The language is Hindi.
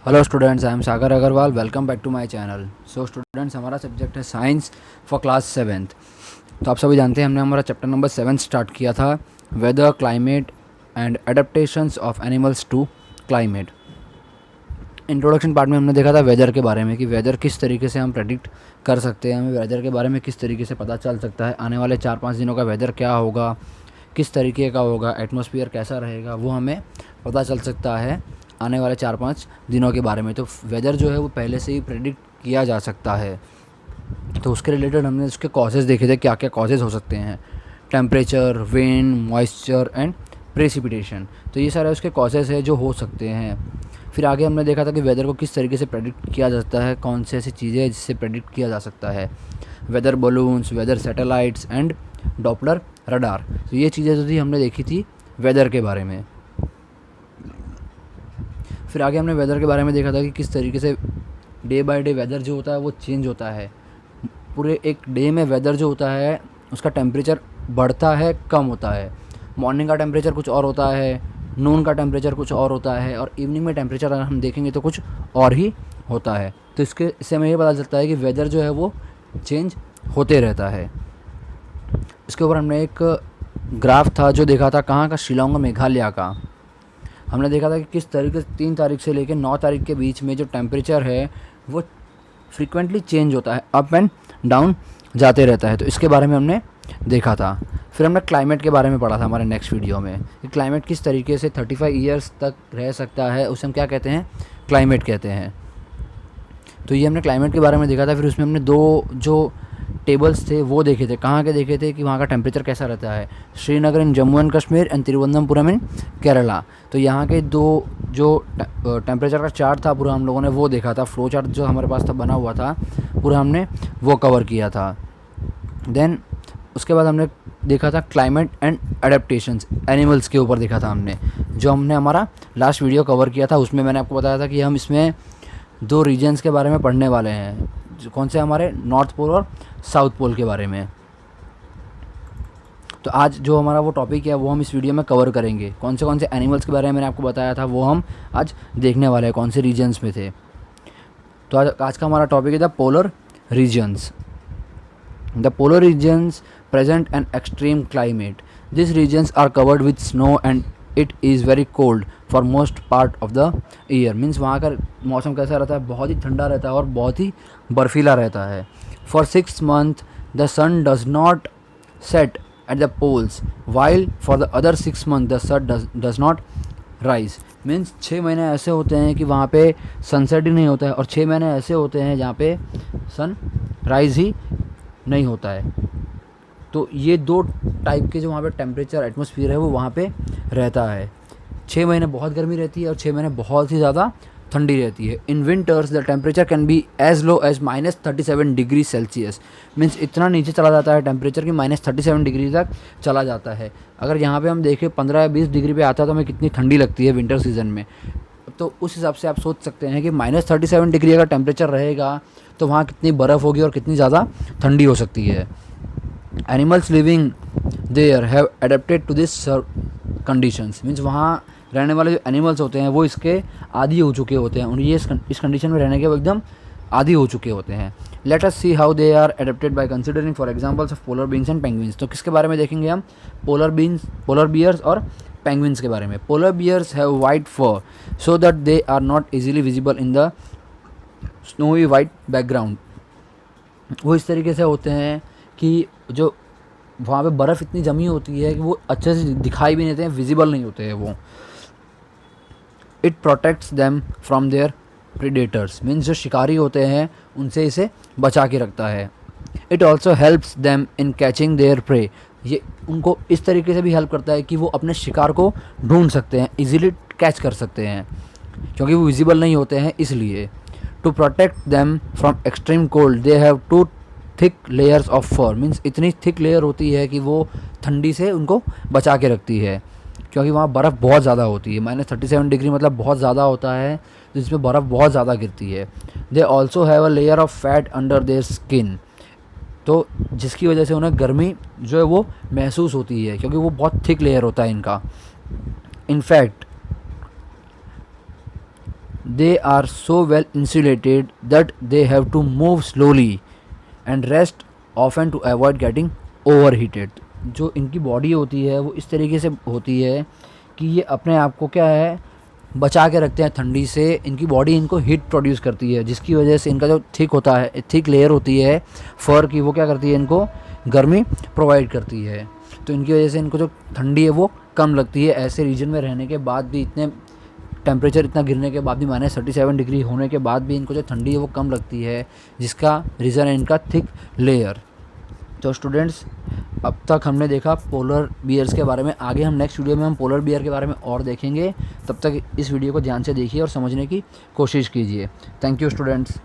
Hello students, I am Sagar Agarwal. Welcome back to my channel. So students, हमारा सब्जेक्ट है साइंस फॉर क्लास 7th। तो आप सभी जानते हैं हमने हमारा चैप्टर नंबर 7 स्टार्ट किया था, weather, climate and adaptations of animals to climate. Introduction part में हमने देखा था वेदर के बारे में कि वेदर किस तरीके से हम प्रेडिक्ट कर सकते हैं, हमें वेदर के बारे में किस तरीके से पता चल सकता है, आने वाले 4-5 दिनों का वेदर क्या होगा, किस तरीके का होगा, एटमॉस्फेयर कैसा रहेगा, वो हमें पता चल सकता है आने वाले 4-5 दिनों के बारे में। तो वेदर जो है वो पहले से ही प्रेडिक्ट किया जा सकता है। तो उसके रिलेटेड हमने उसके कॉजेज़ देखे थे, क्या क्या कॉजेज़ हो सकते हैं। Temperature, wind, moisture and precipitation, तो ये सारे उसके कॉजेज़ है जो हो सकते हैं। फिर आगे हमने देखा था कि वेदर को किस तरीके से प्रेडिक्ट किया जाता है, कौन से ऐसी चीज़ें हैं जिससे प्रेडिक्ट किया जा सकता है। Weather balloons, weather satellites and Doppler radar, तो ये चीज़ें जो थी हमने देखी थी वेदर के बारे में। फिर आगे हमने वेदर के बारे में देखा था कि किस तरीके से डे बाय डे वेदर जो होता है वो चेंज होता है। पूरे एक डे में वेदर जो होता है उसका टेम्परेचर बढ़ता है, कम होता है। मॉर्निंग का टेम्परेचर कुछ और होता है, नून का टेम्परेचर कुछ और होता है, और इवनिंग में टेम्परेचर अगर हम देखेंगे तो कुछ और ही होता है। तो इससे हमें ये पता चलता है कि वेदर जो है वो चेंज होते रहता है। इसके ऊपर हमने एक ग्राफ था जो देखा था, कहाँ का, शिलोंग, मेघालय का। हमने देखा था कि किस तरीके से 3 तारीख से लेकर 9 तारीख के बीच में जो टेम्परेचर है वो फ्रीक्वेंटली चेंज होता है, अप एंड डाउन जाते रहता है। तो इसके बारे में हमने देखा था। फिर हमने क्लाइमेट के बारे में पढ़ा था हमारे नेक्स्ट वीडियो में कि क्लाइमेट किस तरीके से 35 ईयर्स तक रह सकता है, उसे हम क्या कहते हैं, क्लाइमेट कहते हैं। तो ये हमने क्लाइमेट के बारे में देखा था। फिर उसमें हमने 2 जो टेबल्स थे वो देखे थे, कहाँ के देखे थे कि वहाँ का टेम्परेचर कैसा रहता है। श्रीनगर इन जम्मू एंड कश्मीर एंड तिरुवनंतपुरम इन केरला। तो यहाँ के 2 जो टेम्परेचर का चार्ट था पूरा हम लोगों ने वो देखा था। फ्लो चार्ट जो हमारे पास था बना हुआ था पूरा, हमने वो कवर किया था। देन उसके बाद हमने देखा था क्लाइमेट एंड एडेप्टेशंस, एनिमल्स के ऊपर देखा था हमने, जो हमने हमारा लास्ट वीडियो कवर किया था। उसमें मैंने आपको बताया था कि हम इसमें 2 रीजन्स के बारे में पढ़ने वाले हैं, जो कौन से, हमारे नॉर्थ पोल और साउथ पोल के बारे में। तो आज जो हमारा वो टॉपिक है वो हम इस वीडियो में कवर करेंगे। कौन से एनिमल्स के बारे में मैंने आपको बताया था वो हम आज देखने वाले हैं, कौन से रीजन्स में थे। तो आज का हमारा टॉपिक है the polar regions. The polar regions present an extreme climate. This regions are covered with snow and it is very cold for most part of the year. Means वहाँ का मौसम कैसा रहता है, बहुत ही ठंडा रहता है और बहुत ही बर्फीला रहता है। For 6 months the sun does not set at the poles, while for the other 6 months the sun does not rise. Means 6 महीने ऐसे होते हैं कि वहाँ पे सनसेट ही नहीं होता है, और 6 महीने ऐसे होते हैं जहाँ पे सन राइज ही नहीं होता है। तो ये 2 टाइप के जो वहाँ पे टेम्परेचर, एटमॉस्फेयर है वो वहाँ पे रहता है। 6 महीने बहुत गर्मी रहती है और 6 महीने बहुत ही ज़्यादा ठंडी रहती है। In winters the temperature can be as low as -37 degree Celsius. Means इतना नीचे चला जाता है टेम्परेचर कि -37 डिग्री तक चला जाता है। अगर यहाँ पे हम देखें 15 या 20 डिग्री पे आता है तो हमें कितनी ठंडी लगती है विंटर सीजन में। तो उस हिसाब से आप सोच सकते हैं कि -37 डिग्री अगर टेम्परेचर रहेगा तो वहाँ कितनी बर्फ़ होगी और कितनी ज़्यादा ठंडी हो सकती है। Animals living there have adapted to this conditions. Means वहाँ रहने वाले जो एनिमल्स होते हैं वो इसके आदी हो चुके होते हैं, उन्हें ये इस कंडीशन में रहने के वो एकदम आदी हो चुके होते हैं। Let us see how they are adapted by considering for examples of polar bears and penguins. तो किसके बारे में देखेंगे हम, पोलर बियर्स और पेंगुइन्स के बारे में। Polar bears have white fur so that they are not easily visible in the snowy white background. वो इस तरीके से होते हैं कि जो वहाँ पे बर्फ़ इतनी जमी होती है कि वो अच्छे से दिखाई भी नहीं देते हैं, विजिबल नहीं होते हैं वो। It protects them from their predators. Means जो शिकारी होते हैं उनसे इसे बचा के रखता है। It also helps them in catching there pray. ये उनको इस तरीके से भी हेल्प करता है कि वो अपने शिकार को ढूंढ सकते हैं, इजीली कैच कर सकते हैं, क्योंकि वो विजिबल नहीं होते हैं इसलिए। To protect them from extreme cold they have two thick layers of fur. Means इतनी थिक लेयर होती है कि वो ठंडी से उनको बचा के रखती है, क्योंकि वहाँ बर्फ़ बहुत ज़्यादा होती है। -37 डिग्री मतलब बहुत ज़्यादा होता है, जिसमें बर्फ़ बहुत ज़्यादा गिरती है। They also have a layer of fat under their skin. तो जिसकी वजह से उन्हें गर्मी जो है वो महसूस होती है, क्योंकि वो बहुत थिक लेयर होता है इनका। In fact they are so well insulated that they have to move slowly and rest often to avoid getting overheated. जो इनकी बॉडी होती है वो इस तरीके से होती है कि ये अपने आप को क्या है बचा के रखते हैं ठंडी से। इनकी बॉडी इनको हीट प्रोड्यूस करती है, जिसकी वजह से इनका जो थिक होता है, थिक लेयर होती है फर की, वो क्या करती है इनको गर्मी प्रोवाइड करती है। तो इनकी वजह से इनको जो ठंडी है वो कम लगती है। ऐसे रीजन में रहने के बाद भी, इतने टेम्परेचर इतना गिरने के बाद भी, -37 डिग्री होने के बाद भी इनको जो ठंडी है वो कम लगती है, जिसका रीज़न है इनका थिक लेयर। तो स्टूडेंट्स, अब तक हमने देखा पोलर बियर्स के बारे में। आगे हम नेक्स्ट वीडियो में हम पोलर बियर के बारे में और देखेंगे। तब तक इस वीडियो को ध्यान से देखिए और समझने की कोशिश कीजिए। Thank you students.